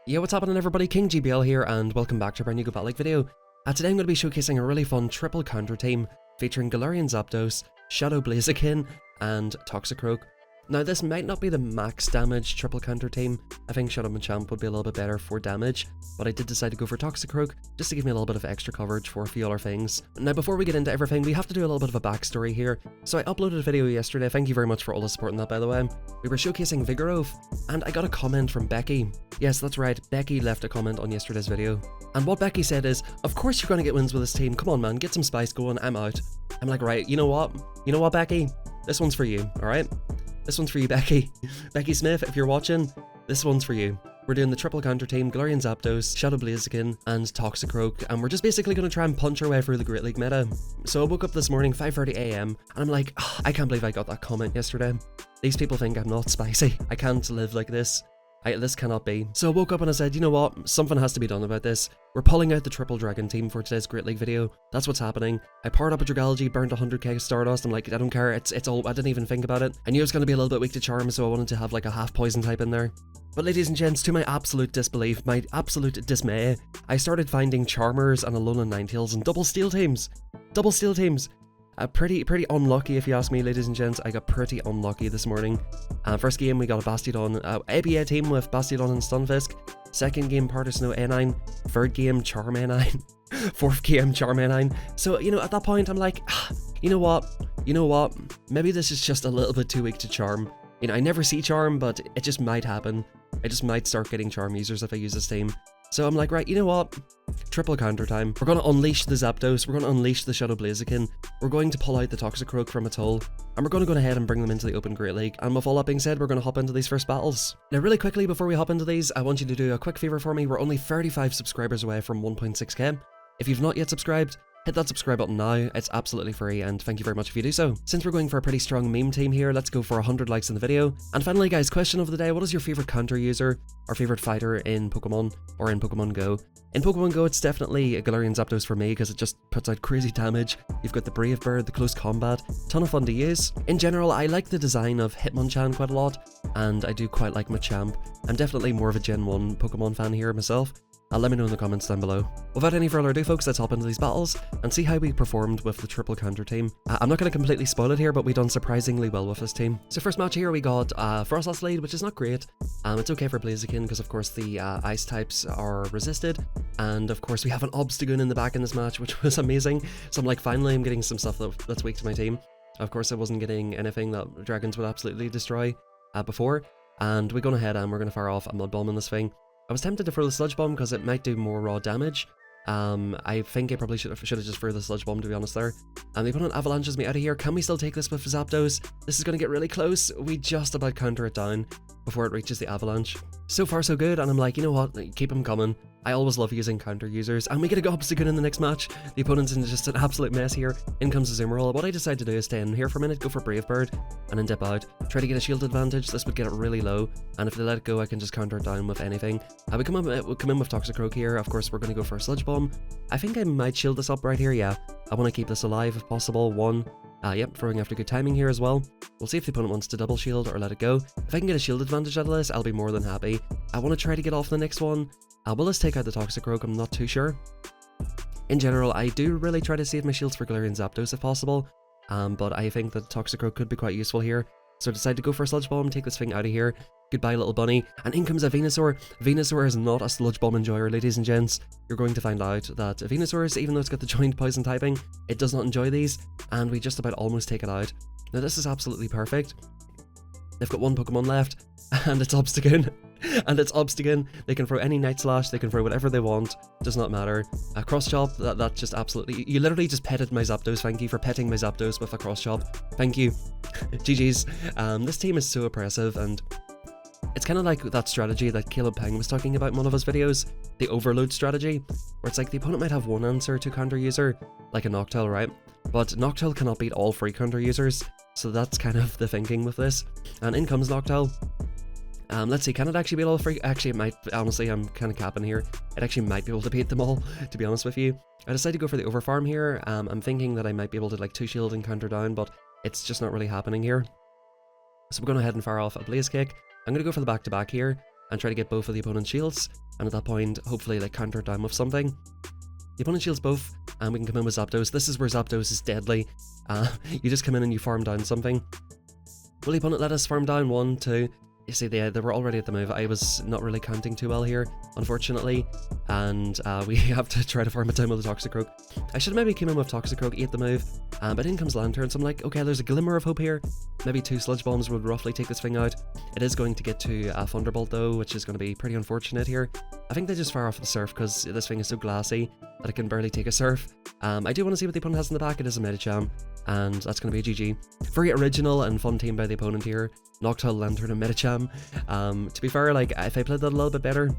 Yo, what's happening everybody, King GBL here and welcome back to a brand new Go Battle League video. Today I'm going to be showcasing a really fun triple counter team featuring Galarian Zapdos, Shadow Blaziken and Toxicroak. Now this might not be the max damage triple counter team. I think Shadow Machamp would be a little bit better for damage, but I did decide to go for Toxicroak just to give me a little bit of extra coverage for a few other things. Now before we get into everything, we have to do a little bit of a backstory here. So I uploaded a video yesterday, thank you very much for all the support on that by the way. We were showcasing Vigoroth, and I got a comment from Becky. Yes, that's right, Becky left a comment on yesterday's video. And what Becky said is, of course you're going to get wins with this team, come on man, get some spice going, I'm out. I'm like, right, you know what Becky? This one's for you, alright? This one's for you, Becky. Becky Smith, if you're watching, this one's for you. We're doing the triple counter team, Galarian Zapdos, Shadow Blaziken, and Toxicroak, and we're just basically going to try and punch our way through the Great League meta. So I woke up this morning, 5:30 AM, and I'm like, oh, I can't believe I got that comment yesterday. These people think I'm not spicy. I can't live like this. This cannot be. So I woke up and I said, you know what, something has to be done about this. We're pulling out the Triple Dragon team for today's Great League video. That's what's happening. I powered up a Dragalge, burned 100k Stardust. I'm like, I don't care, it's all, I didn't even think about it. I knew it was going to be a little bit weak to Charm, so I wanted to have like a half poison type in there. But ladies and gents, to my absolute disbelief, my absolute dismay, I started finding Charmers and Alolan Ninetales and double steel teams. Double steel teams. Pretty unlucky if you ask me, ladies and gents. I got pretty unlucky this morning. First game we got a Bastiodon, ABA team with Bastiodon and Stunfisk. Second game Partisnow A9. Third game Charm A9. Fourth game Charm A9. So, you know, at that point I'm like, you know what, maybe this is just a little bit too weak to Charm. You know, I never see Charm, but it just might happen. I just might start getting Charm users if I use this team. So I'm like, right, you know what? Triple counter time. We're going to unleash the Zapdos, we're going to unleash the Shadow Blaziken, we're going to pull out the Toxicroak from its hole, and we're going to go ahead and bring them into the Open Great League. And with all that being said, we're going to hop into these first battles. Now really quickly, before we hop into these, I want you to do a quick favour for me. We're only 35 subscribers away from 1.6k. If you've not yet subscribed, hit that subscribe button now, it's absolutely free, and thank you very much if you do so. Since we're going for a pretty strong meme team here, let's go for 100 likes in the video. And finally guys, question of the day, what is your favourite counter user, or favourite fighter in Pokemon, or in Pokemon Go? In Pokemon Go, it's definitely a Galarian Zapdos for me, because it just puts out crazy damage. You've got the Brave Bird, the close combat, ton of fun to use. In general, I like the design of Hitmonchan quite a lot, and I do quite like Machamp. I'm definitely more of a Gen 1 Pokemon fan here myself. Let me know in the comments down below. Without any further ado folks, let's hop into these battles and see how we performed with the triple counter team. I'm not going to completely spoil it here, but we done surprisingly well with this team. So first match here we got Frostless lead, which is not great. It's okay for Blaziken because of course the ice types are resisted, and of course we have an Obstagoon in the back in this match, which was amazing. So I'm like, finally I'm getting some stuff that's weak to my team. Of course I wasn't getting anything that dragons would absolutely destroy before, and we're going ahead and we're going to fire off a Mud Bomb in this thing. I was tempted to throw the Sludge Bomb because it might do more raw damage. I think I probably should have just threw the Sludge Bomb, to be honest there. And they put on Avalanches me out of here. Can we still take this with Zapdos? This is going to get really close. We just about counter it down before it reaches the Avalanche. So far so good, and I'm like, you know what, keep them coming. I always love using counter users, and we get a Obstagoon in the next match. The opponent's in just an absolute mess here. In comes the Azumarill. What I decide to do is stay in here for a minute, go for Brave Bird, and then dip out. Try to get a shield advantage. This would get it really low, and if they let it go, I can just counter it down with anything. We come in with Toxicroak here. Of course, we're going to go for a Sludge Bomb. I think I might shield this up right here, yeah. I want to keep this alive if possible. Yep, throwing after good timing here as well. We'll see if the opponent wants to double shield or let it go. If I can get a shield advantage out of this, I'll be more than happy. I want to try to get off the next one. Will this take out the Toxicroak? I'm not too sure. In general, I do really try to save my shields for Galarian Zapdos if possible, but I think that Toxicroak could be quite useful here. So I decide to go for a Sludge Bomb, take this thing out of here. Goodbye little bunny, and in comes a Venusaur. Venusaur is not a Sludge Bomb enjoyer, ladies and gents. You're going to find out that Venusaur, even though it's got the joint poison typing, it does not enjoy these, and we just about almost take it out. Now this is absolutely perfect. They've got one Pokemon left, and it's Obstagoon. And it's Obstagoon. They can throw any Night Slash, they can throw whatever they want, does not matter. A Cross Chop, that just absolutely, you literally just petted my Zapdos. Thank you for petting my Zapdos with a Cross Chop. Thank you. GG's. This team is so oppressive, and it's kind of like that strategy that Caleb Peng was talking about in one of his videos, the overload strategy, where it's like the opponent might have one answer to counter user, like a Noctowl, right? But Noctowl cannot beat all 3 counter users, so that's kind of the thinking with this. And in comes Noctowl. Let's see, can it actually beat all 3? Actually, it might. Honestly, I'm kind of capping here. It actually might be able to beat them all, to be honest with you. I decided to go for the Overfarm here. I'm thinking that I might be able to like 2-shield and counter down, but it's just not really happening here. So we're going to head and fire off a Blaze Kick. I'm going to go for the back-to-back here and try to get both of the opponent's shields. and at that point, hopefully like counter it down with something. The opponent shields both, and we can come in with Zapdos. This is where Zapdos is deadly. You just come in and you farm down something. Will the opponent let us farm down 1, 2? You see, they were already at the move. I was not really counting too well here, unfortunately, and we have to try to farm it down with the Toxicroak. I should have maybe came in with Toxicroak, ate the move, but in comes Lanturn, so I'm like, okay, there's a glimmer of hope here. Maybe 2 Sludge Bombs would roughly take this thing out. It is going to get to Thunderbolt though, which is going to be pretty unfortunate here. I think they just fire off the Surf because this thing is so glassy that it can barely take a Surf. I do want to see what the opponent has in the back. It is a Medicham, and that's going to be a GG. Very original and fun team by the opponent here. Noctowl, Lanturn, and Medicham. To be fair, like, if I played that a little bit better,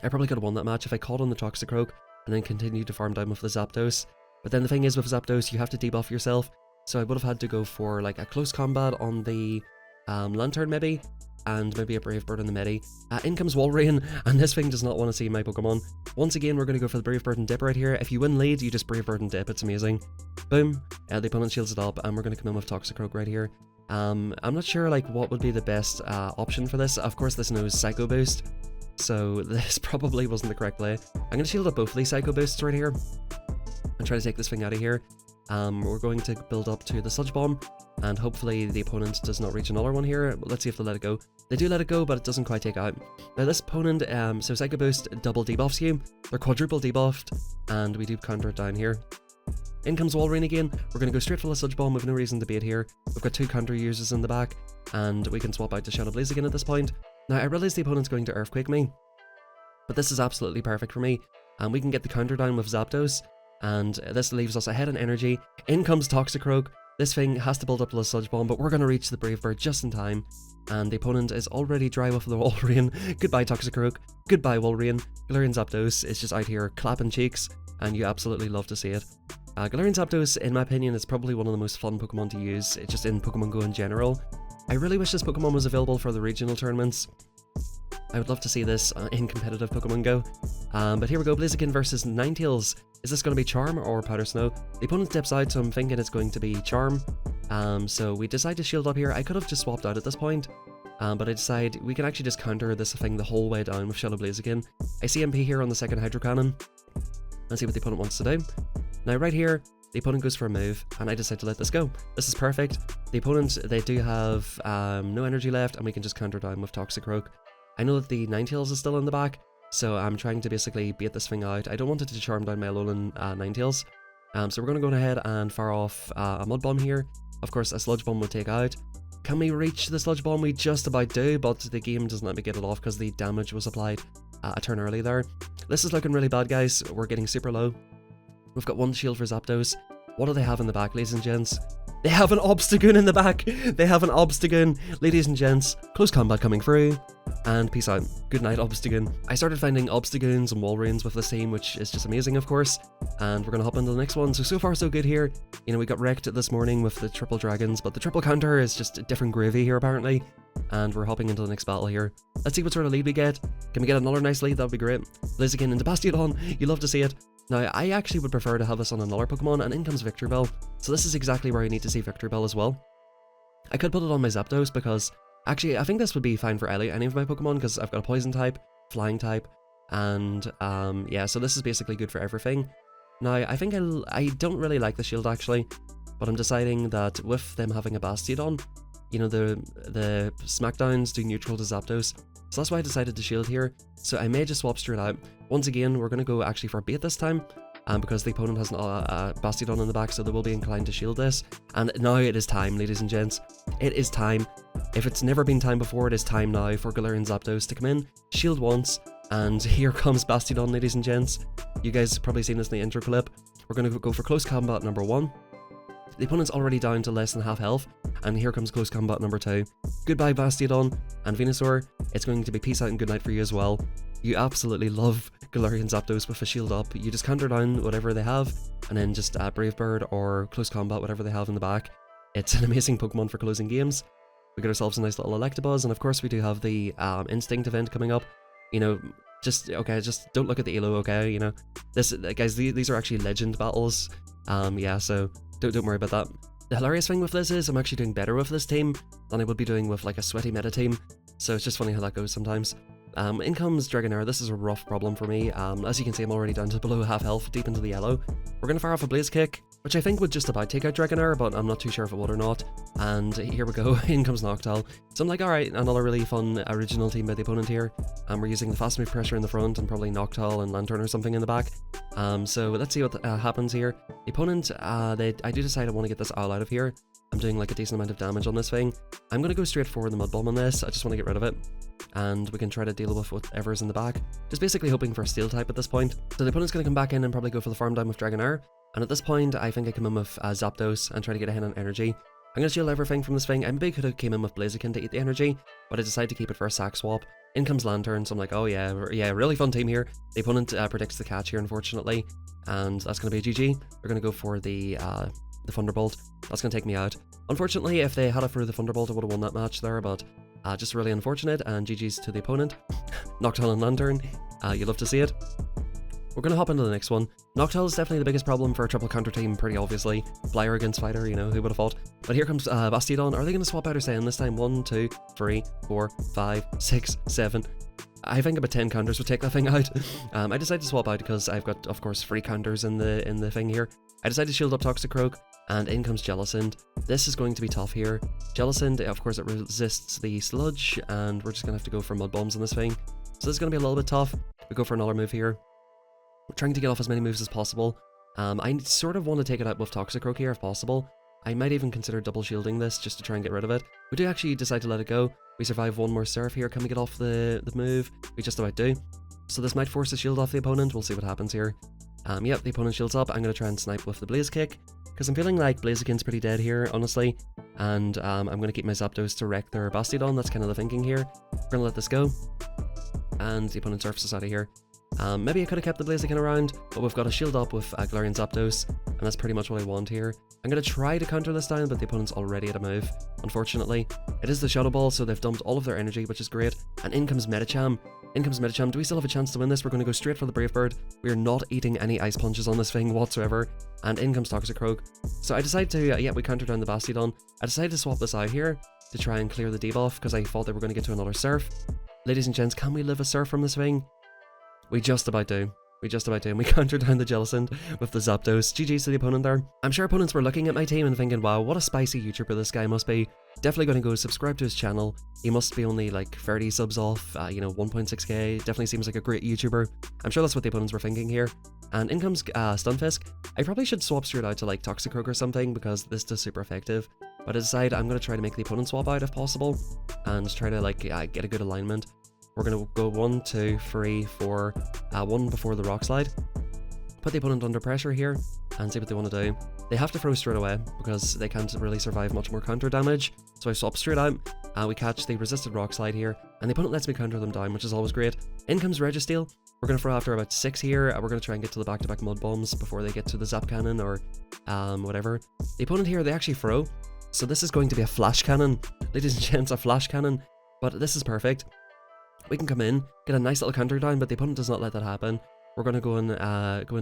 I probably could have won that match if I caught on the Toxicroak and then continued to farm down with the Zapdos. But then the thing is, with Zapdos, you have to debuff yourself, so I would have had to go for like a close combat on the Lanturn maybe, and maybe a Brave Bird on the Medi. In comes Walrein, and this thing does not want to see my Pokemon. Once again, we're going to go for the Brave Bird and Dip right here. If you win lead, you just Brave Bird and Dip, it's amazing. Boom, the opponent shields it up, and we're going to come in with Toxicroak right here. I'm not sure like what would be the best option for this. Of course, this knows Psycho Boost, so this probably wasn't the correct play. I'm going to shield up both of these Psycho Boosts right here and try to take this thing out of here. We're going to build up to the Sludge Bomb, and hopefully the opponent does not reach another one here. Let's see if they let it go. They do let it go, but it doesn't quite take out. Now this opponent, so Psycho Boost double debuffs you. They're quadruple debuffed, and we do counter it down here. In comes Walrein again. We're going to go straight for the Sludge Bomb with no reason to bait here. We've got 2 counter users in the back, and we can swap out to Shadow Blaziken at this point. Now I realize the opponent's going to Earthquake me, but this is absolutely perfect for me, and we can get the counter down with Zapdos, and this leaves us ahead in energy. In comes Toxicroak. This thing has to build up to the Sludge Bomb, but we're going to reach the Brave Bird just in time, and the opponent is already dry with the Walrein. Goodbye Toxicroak, goodbye Walrein. Galarian Zapdos is just out here clapping cheeks, and you absolutely love to see it. Galarian Zapdos, in my opinion, is probably one of the most fun Pokemon to use, just in Pokemon Go in general. I really wish this Pokemon was available for the regional tournaments. I would love to see this in competitive Pokemon Go. But here we go, Blaziken versus Ninetales. Is this going to be Charm or Powder Snow? The opponent steps out, so I'm thinking it's going to be Charm. So we decide to shield up here. I could have just swapped out at this point, but I decide we can actually just counter this thing the whole way down with Shadow Blaziken. I see MP here on the second Hydro Cannon. Let's see what the opponent wants to do. Now right here, the opponent goes for a move, and I decide to let this go. This is perfect. The opponent, they do have no energy left, and we can just counter down with Toxicroak. I know that the Ninetales is still in the back, so I'm trying to basically bait this thing out. I don't want it to charm down my Alolan Ninetales. So we're going to go ahead and fire off a Mud Bomb here. Of course, a Sludge Bomb will take out. Can we reach the Sludge Bomb? We just about do, but the game doesn't let me get it off because the damage was applied a turn early there. This is looking really bad, guys. We're getting super low. We've got 1 shield for Zapdos. What do they have in the back, ladies and gents? They have an Obstagoon in the back! They have an Obstagoon! Ladies and gents, close combat coming through. And peace out. Good night, Obstagoon. I started finding Obstagoons and Walreins with this team, which is just amazing, of course. And we're going to hop into the next one. So far so good here. You know, we got wrecked this morning with the triple dragons, but the triple counter is just a different gravy here, apparently. And we're hopping into the next battle here. Let's see what sort of lead we get. Can we get another nice lead? That would be great. Blaziken into Bastiodon. You love to see it. Now, I actually would prefer to have this on another Pokemon, and in comes Victreebel. So this is exactly where I need to see Victreebel as well. I could put it on my Zapdos because, actually, I think this would be fine for any of my Pokemon because I've got a Poison type, Flying type, and yeah, so this is basically good for everything. Now, I think I don't really like the shield actually, but I'm deciding that with them having a Bastiodon, you know, the Smackdowns do neutral to Zapdos. So that's why I decided to shield here. So I may just swap straight out. Once again, we're going to go actually for a bait this time, because the opponent has a Bastiodon in the back, so they will be inclined to shield this. And now it is time, ladies and gents. It is time. If it's never been time before, it is time now for Galarian Zapdos to come in, shield once, and here comes Bastiodon, ladies and gents. You guys have probably seen this in the intro clip. We're going to go for close combat number 1. The opponent's already down to less than half health, and here comes close combat number 2. Goodbye Bastiodon and Venusaur. It's going to be peace out and good night for you as well. You absolutely love Galarian Zapdos with a shield up. You just counter down whatever they have, and then just Brave Bird or close combat whatever they have in the back. It's an amazing Pokemon for closing games. We got ourselves a nice little Electabuzz, and of course we do have the Instinct event coming up. You know, just don't look at the elo, okay? You know, this guys, these are actually legend battles. Yeah, so don't worry about that. The hilarious thing with this is I'm actually doing better with this team than I would be doing with like a sweaty meta team, so it's just funny how that goes sometimes. In comes Dragonair. This is a rough problem for me. As you can see, I'm already down to below half health, deep into the yellow. We're going to fire off a Blaze Kick, which I think would just about take out Dragonair, but I'm not too sure if it would or not. And here we go, in comes Noctowl. So I'm like, alright, another really fun original team by the opponent here. We're using the fast move pressure in the front and probably Noctowl and Lantern or something in the back. So let's see what happens here. The opponent, I do decide I want to get this owl out of here. I'm doing like a decent amount of damage on this thing. I'm going to go straight forward the Mud Bomb on this. I just want to get rid of it. And we can try to deal with whatever's in the back. Just basically hoping for a Steel type at this point. So the opponent's going to come back in and probably go for the farm down with Dragonair. And at this point, I think I come in with Zapdos and try to get a hit on energy. I'm going to shield everything from this thing. I maybe could have came in with Blaziken to eat the energy, but I decided to keep it for a sack swap. In comes Lantern, so I'm like, oh yeah, really fun team here. The opponent predicts the catch here, unfortunately, and that's going to be a GG. They're going to go for the Thunderbolt. That's going to take me out. Unfortunately, if they had it through the Thunderbolt, I would have won that match there, but just really unfortunate, and GG's to the opponent. Noctowl and Lantern, you love to see it. We're going to hop into the next one. Noctowl is definitely the biggest problem for a triple counter team, pretty obviously. Flyer against Fighter, you know, who would have thought. But here comes Bastiodon. Are they going to swap out or Saiyan this time? 1, 2, 3, 4, 5, 6, 7. I think about 10 counters would take that thing out. I decided to swap out because I've got, of course, 3 counters in the thing here. I decided to shield up Toxicroak, and in comes Jellicent. This is going to be tough here. Jellicent, of course, it resists the Sludge, and we're just going to have to go for Mud Bombs on this thing. So this is going to be a little bit tough. We go for another move here. We're trying to get off as many moves as possible. I sort of want to take it out with Toxicroak here if possible. I might even consider double shielding this just to try and get rid of it. We do actually decide to let it go. We survive one more Surf here. Can we get off the move? We just about do. So this might force a shield off the opponent. We'll see what happens here. Yep, the opponent shields up. I'm going to try and snipe with the Blaze Kick, because I'm feeling like Blaziken's pretty dead here, honestly. And I'm going to keep my Zapdos to wreck their Bastiodon. That's kind of the thinking here. We're going to let this go. And the opponent surfs us out of here. Maybe I could have kept the Blaziken around, but we've got a shield up with Galarian Zapdos, and that's pretty much what I want here. I'm going to try to counter this down, but the opponent's already at a move, unfortunately. It is the Shadow Ball, so they've dumped all of their energy, which is great. And in comes Medicham. In comes Medicham. Do we still have a chance to win this? We're going to go straight for the Brave Bird. We are not eating any Ice Punches on this thing whatsoever. And in comes Toxicroak. So I decided to, yeah, we counter down the Bastiodon. I decided to swap this out here to try and clear the debuff, because I thought they were going to get to another Surf. Ladies and gents, can we live a Surf from this thing? We just about do. We just about do. And we counter down the Jellicent with the Zapdos. GG's to the opponent there. I'm sure opponents were looking at my team and thinking, wow, what a spicy YouTuber this guy must be. Definitely going to go subscribe to his channel. He must be only like 30 subs off, 1.6k. Definitely seems like a great YouTuber. I'm sure that's what the opponents were thinking here. And in comes Stunfisk. I probably should swap straight out to like Toxicroak or something, because this is super effective. But I decide I'm going to try to make the opponent swap out if possible, and try to like get a good alignment. We're going to go 1, 2, 3, 4, 1 before the Rock Slide. Put the opponent under pressure here and see what they want to do. They have to throw straight away because they can't really survive much more counter damage. So I swap straight out. We catch the resisted Rock Slide here, and the opponent lets me counter them down, which is always great. In comes Registeel. We're going to throw after about 6 here. We're going to try and get to the back-to-back Mud Bombs before they get to the Zap Cannon or whatever. The opponent here, they actually throw. So this is going to be a Flash Cannon. Ladies and gents, a Flash Cannon. But this is perfect. We can come in, get a nice little counter down, but the opponent does not let that happen. We're going to go into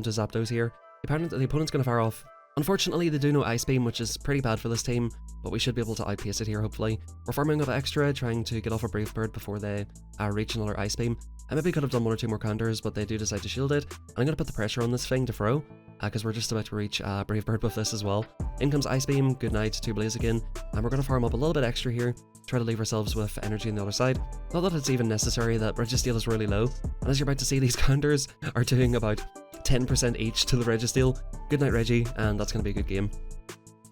Zapdos here. The opponent's going to fire off. Unfortunately, they do no Ice Beam, which is pretty bad for this team, but we should be able to outpace it here, hopefully. We're farming up extra, trying to get off a Brave Bird before they reach another Ice Beam. I maybe could have done 1 or 2 more counters, but they do decide to shield it. And I'm going to put the pressure on this thing to throw, because we're just about to reach Brave Bird with this as well. In comes Ice Beam, good night to Blaziken, and we're going to farm up a little bit extra here, try to leave ourselves with energy on the other side. Not that it's even necessary, that Registeel is really low, and as you're about to see, these counters are doing about 10% each to the Registeel. Good night, Reggie, and that's going to be a good game.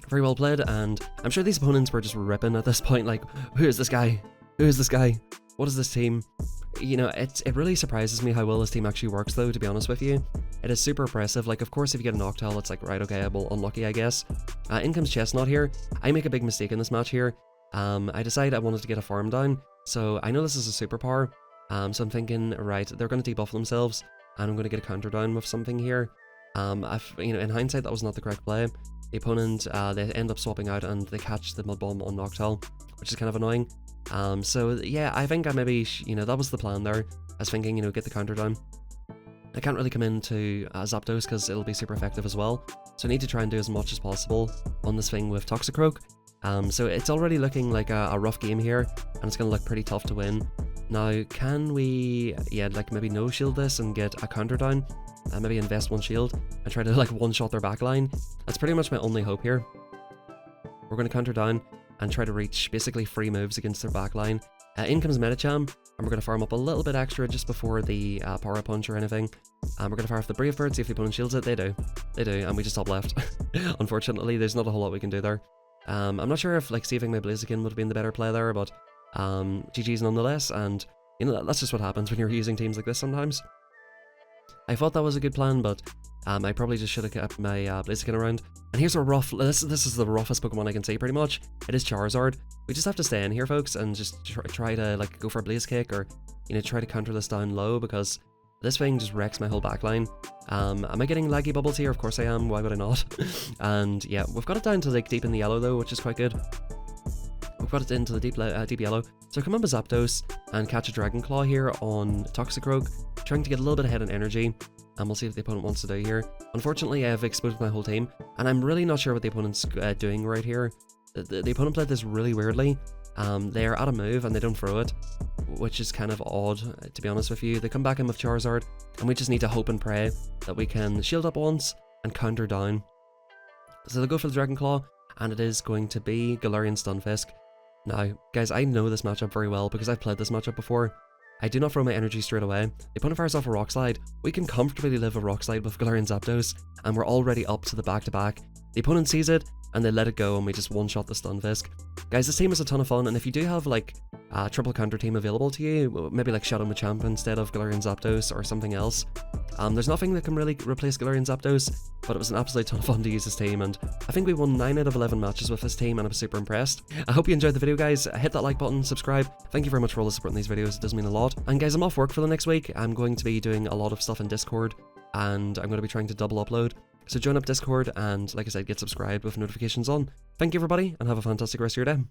Very well played, and I'm sure these opponents were just ripping at this point, like, who is this guy? Who is this guy? What is this team? You know, it really surprises me how well this team actually works, though, to be honest with you. It is super impressive. Like, of course, if you get a Noctowl, it's like, right, okay, well, unlucky, I guess. In comes Chestnut here. I make a big mistake in this match here. I decide I wanted to get a farm down, so I know this is a superpower. So I'm thinking, right, they're going to debuff themselves, and I'm going to get a counter down with something here. In hindsight, that was not the correct play. The opponent, they end up swapping out, and they catch the Mud Bomb on Noctowl, which is kind of annoying. So yeah, I think I maybe, that was the plan there. I was thinking, get the counter down. I can't really come into Zapdos because it'll be super effective as well. So I need to try and do as much as possible on this thing with Toxicroak. So it's already looking like a rough game here, and it's going to look pretty tough to win. Now, can we, yeah, like maybe no shield this and get a counter down? Maybe invest one shield and try to like one-shot their backline. That's pretty much my only hope here. We're going to counter down and try to reach basically free moves against their backline. In comes Medicham, and we're going to farm up a little bit extra just before the power punch or anything. We're going to fire off the Brave Bird, see if the opponent shields it. They do, and we just top left. Unfortunately, there's not a whole lot we can do there. I'm not sure if like saving my Blaziken would have been the better play there, but GG's nonetheless, and you know, that's just what happens when you're using teams like this sometimes. I thought that was a good plan, but I probably just should have kept my Blaziken around. And here's a rough, this is the roughest Pokemon I can say pretty much. It is Charizard. We just have to stay in here, folks, and just try to like go for a Blaze Kick, or you know, try to counter this down low, because this thing just wrecks my whole backline. Am I getting laggy bubbles here? Of course I am, why would I not? And yeah, we've got it down to like deep in the yellow though, which is quite good. We've got it into the deep yellow. So come up with Zapdos and catch a Dragon Claw here on Toxicroak, trying to get a little bit ahead in energy, and we'll see what the opponent wants to do here. Unfortunately, I have exposed my whole team, and I'm really not sure what the opponent's doing right here. The opponent played this really weirdly. They're out of move and they don't throw it, which is kind of odd, to be honest with you. They come back in with Charizard, and we just need to hope and pray that we can shield up once and counter down. So they'll go for the Dragon Claw, and it is going to be Galarian Stunfisk. Now, guys, I know this matchup very well because I've played this matchup before. I do not throw my energy straight away. The opponent fires off a Rock Slide. We can comfortably live a Rock Slide with Galarian Zapdos, and we're already up to the back-to-back. The opponent sees it, and they let it go, and we just one-shot the Stunfisk. Guys, this team is a ton of fun, and if you do have, like, a triple counter team available to you, maybe like Shadow Machamp instead of Galarian Zapdos or something else, there's nothing that can really replace Galarian Zapdos, but it was an absolute ton of fun to use this team, and I think we won 9 out of 11 matches with this team, and I was super impressed. I hope you enjoyed the video, guys. Hit that like button, subscribe. Thank you very much for all the support in these videos, it does mean a lot. And guys, I'm off work for the next week. I'm going to be doing a lot of stuff in Discord, and I'm going to be trying to double upload. So join up Discord and, like I said, get subscribed with notifications on. Thank you everybody, and have a fantastic rest of your day.